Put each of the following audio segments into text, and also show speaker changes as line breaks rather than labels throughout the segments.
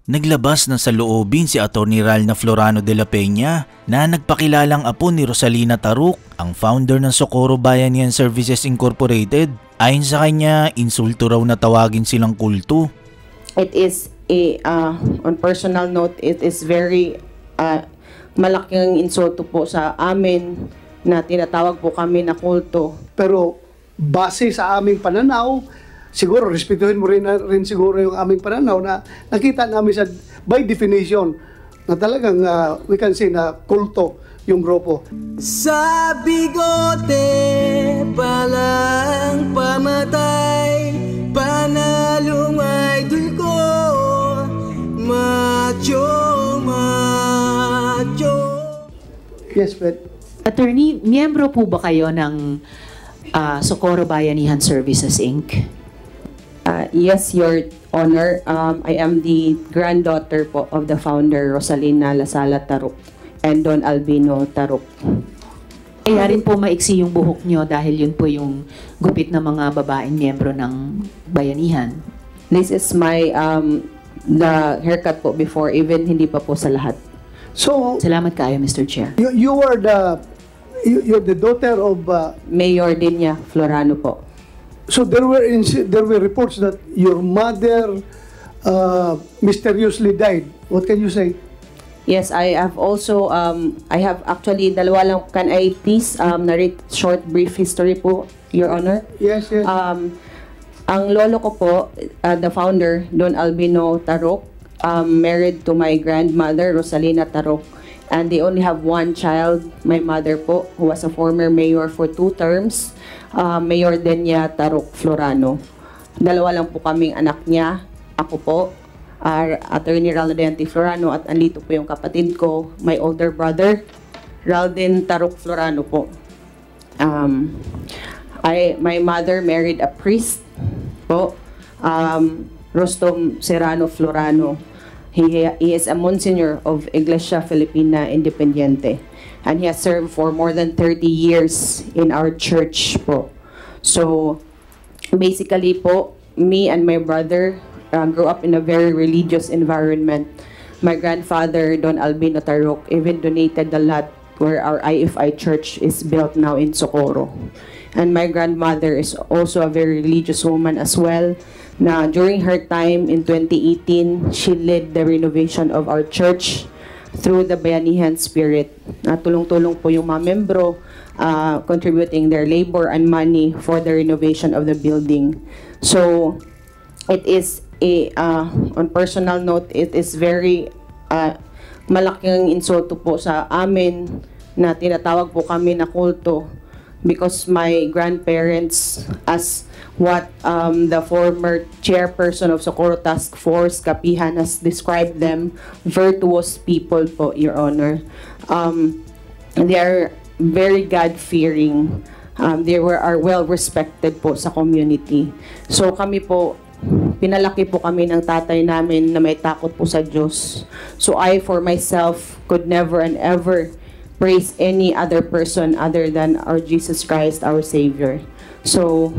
Naglabas ng saloobin si Atty. Ralna Florano de la Peña na nagpakilalang apo ni Rosalina Taruc, ang founder ng Socorro Bayanihan Services Incorporated. Ayon sa kanya, insulto raw na tawagin silang kulto.
It is on personal note, it is very malaking insulto po sa amin na tinatawag po kami na kulto.
Pero base sa aming pananaw, siguro respetuhin mo rin siguro yung aming pananaw na nakita namin sa by definition na talagang we can say na kulto yung grupo.
Sa bigote palang pamatay, panalong idol ko, macho.
Yes, but
Attorney, miyembro po ba kayo ng Socorro Bayanihan Services, Inc.?
Yes, Your Honor. I am the granddaughter po of the founder, Rosalina Lasala Taruc and Don Albino Taruc.
Kaya rin po maiksi yung buhok nyo dahil yun po yung gupit ng mga babaeng miyembro ng Bayanihan.
This is my the haircut po before, even hindi pa po sa lahat.
so
Salamat kayo, Mr. Chair.
you're the daughter of
Mayor Dinya Florano po.
so there were reports that your mother mysteriously died. What can you say?
Yes, I have also, I have actually, dalawa lang, can I please narrate short brief history po, Your Honor?
Yes.
Ang lolo ko po, the founder, Don Albino Taruc, married to my grandmother, Rosalina Taruc, and they only have one child, my mother po, who was a former mayor for 2 terms, Mayor Denia Taruc Florano. Dalawa lang po kaming anak niya, ako po, Attorney Ralna Florano, at andito po yung kapatid ko, my older brother, Raldin Taruc Florano po. My mother married a priest po, Rostom Serrano Florano. He is a Monsignor of Iglesia Filipina Independiente, and he has served for more than 30 years in our church po. So, basically po, me and my brother grew up in a very religious environment. My grandfather, Don Albino Taruc, even donated the lot where our IFI church is built now in Socorro. And my grandmother is also a very religious woman as well. Na during her time in 2018, she led the renovation of our church through the Bayanihan spirit. Tulong-tulong po yung mga membro, contributing their labor and money for the renovation of the building. So, it is on personal note, it is very malaking insulto po sa amin na tinatawag po kami na kulto because my grandparents, as what the former chairperson of Socorro Task Force, Kapihan, has described them, virtuous people po, Your Honor. They are very God-fearing. They are well-respected po sa community. So kami po, pinalaki po kami ng tatay namin na may takot po sa Diyos. So I, for myself, could never and ever praise any other person other than our Jesus Christ, our Savior. So,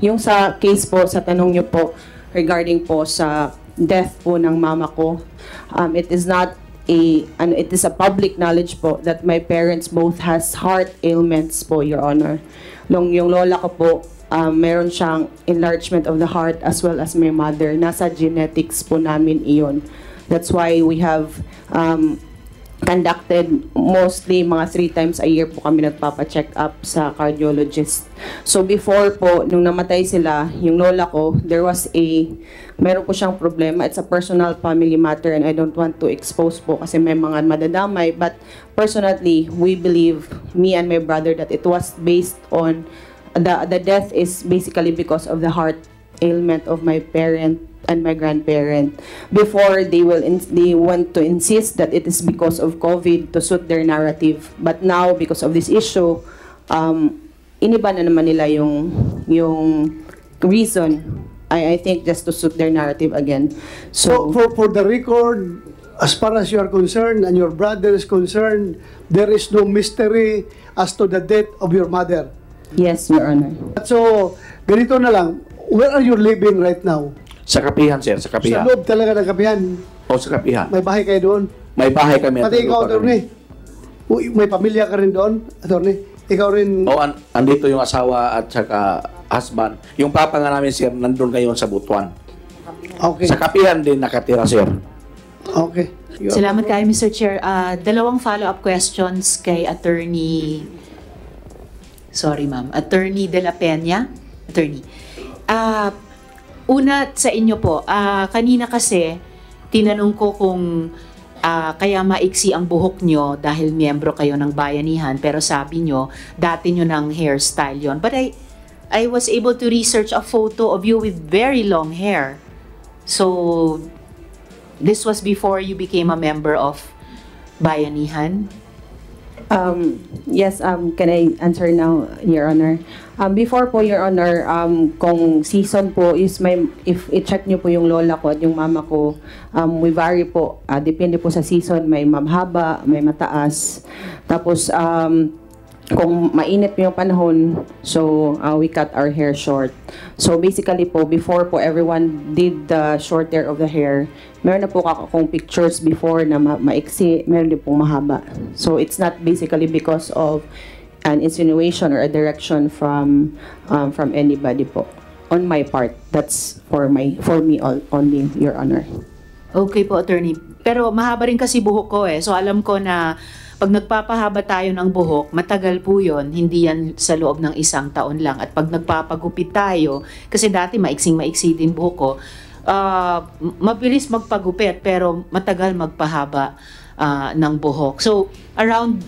yung sa case po, sa tanong niyo po, regarding po sa death po ng mama ko, it is a public knowledge po that my parents both has heart ailments po, Your Honor. Yung lola ko po, meron siyang enlargement of the heart as well as my mother. Nasa genetics po namin iyon. That's why we have conducted mostly mga 3 times a year po kami nagpapa-check up sa cardiologist. So before po, nung namatay sila, yung lola ko, meron po siyang problema. It's a personal family matter and I don't want to expose po kasi may mga madadamay. But personally, we believe, me and my brother, that it was based on, the death is basically because of the heart ailment of my parent and my grandparent. Before, they want to insist that it is because of COVID to suit their narrative. But now, because of this issue, iniba na naman nila yung reason. I think just to suit their narrative again. So
for the record, as far as you are concerned and your brother is concerned, there is no mystery as to the death of your mother.
Yes, Your Honor.
So, ganito na lang. Where are you living right now?
Sa kapihan, sir. Sa
Sa
kapihan.
loob talaga ng kapihan.
O sa kapihan.
May bahay kayo doon.
May bahay kami.
Pati ikaw,
lupa kami.
attorney. Uy, may pamilya ka rin doon, attorney. Ikaw rin.
O, andito yung asawa at saka husband. Yung papa nga namin, sir, nandun ngayon sa Butuan.
Okay.
Sa kapihan din nakatira, sir.
Okay.
Salamat kayo, Mr. Chair. Dalawang follow-up questions kay Attorney... Sorry, ma'am. Attorney De La Peña. Attorney. Una sa inyo po, kanina kasi tinanong ko kung kaya maiksi ang buhok nyo dahil miyembro kayo ng bayanihan, pero sabi nyo, dati nyo ng hairstyle yon. But I was able to research a photo of you with very long hair. So, this was before you became a member of bayanihan?
Yes, can I answer now, Your Honor? Before po, Your Honor, kung season po is may, if i-check nyo po yung lola ko at yung mama ko, we vary po. Depende po sa season, may mabhaba, may mataas. Tapos, kung mainit po yung panahon, so we cut our hair short. So basically po, before po everyone did the short hair of the hair, meron na po akong pictures before na maiksi, meron din pong mahaba. So it's not basically because of an insinuation or a direction from anybody po. On my part, that's for me only, Your Honor.
Okay po, Attorney. Pero mahaba rin kasi buhok ko eh. So alam ko na pag nagpapahaba tayo ng buhok, matagal po yun. Hindi yan sa loob ng 1 taon lang. At pag nagpapagupit tayo, kasi dati maiksing-maiksi din buhok ko, mabilis magpagupit pero matagal magpahaba ng buhok. So around,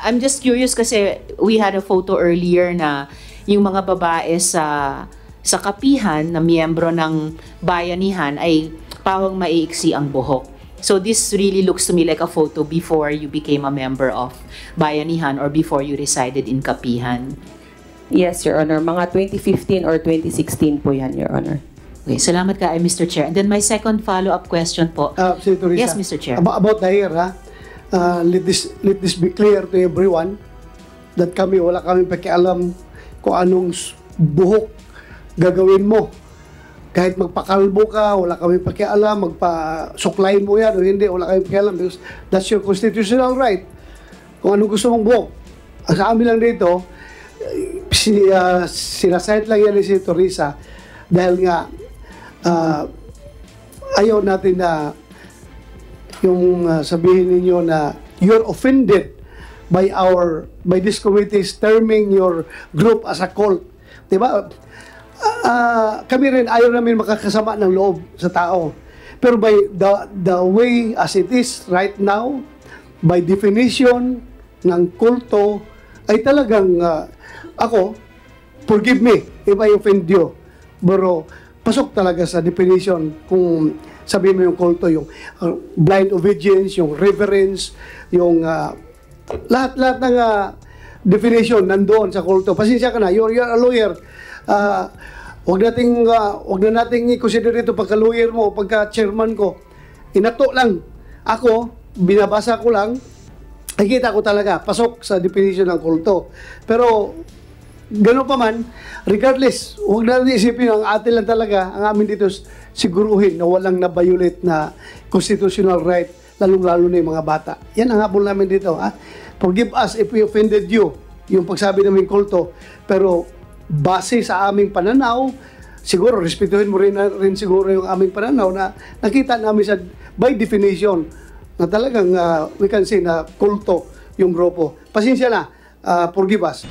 I'm just curious kasi we had a photo earlier na yung mga babae sa kapihan na miyembro ng bayanihan ay pawang maiiksi ang buhok. So this really looks to me like a photo before you became a member of bayanihan or before you resided in kapihan.
Yes, Your Honor. Mga 2015 or 2016 po yan, Your Honor.
Okay, salamat ka, Mr. Chair. And then my second follow-up question po.
Senator Risa,
Yes, Mr. Chair.
About the hair, ha? Let this be clear to everyone that wala kami pakialam kung anong buhok gagawin mo. Kahit magpakalbo ka, wala kami pakialam, magpasuklayin mo yan o hindi, wala kami pakialam because that's your constitutional right. Kung anong gusto mong buhok. Ang sa amin lang dito, sinasayat lang yan ni si Teresa dahil nga ayaw natin na yung sabihin ninyo na you're offended by this committee's terming your group as a cult. Diba? Kami rin ayaw namin makakasama ng loob sa tao. Pero by the way as it is right now, by definition ng kulto, ay talagang ako, forgive me if I offend you. Pero pasok talaga sa definition kung sabihin mo yung kulto, yung blind obedience, yung reverence, yung lahat-lahat ng definition nandoon sa kulto. Pasensya ka na, you're a lawyer. Wag na nating i-consider ito pagka-lawyer mo o pagka-chairman ko. Inato lang. Ako, binabasa ko lang, nakikita ko talaga, pasok sa definition ng kulto. Pero, gano'n pa man, regardless, huwag na natin isipin, ang atin lang talaga, ang amin dito, siguruhin na walang na-violate na constitutional right, lalong-lalo na yung mga bata. Yan ang habol namin dito. Ha? Forgive us if we offended you, yung pagsabi namin kulto. Pero, base sa aming pananaw, siguro, respetuhin mo rin siguro yung aming pananaw na nakita namin sa, by definition, na talagang we can say na kulto yung grupo. Pasensya na, forgive us.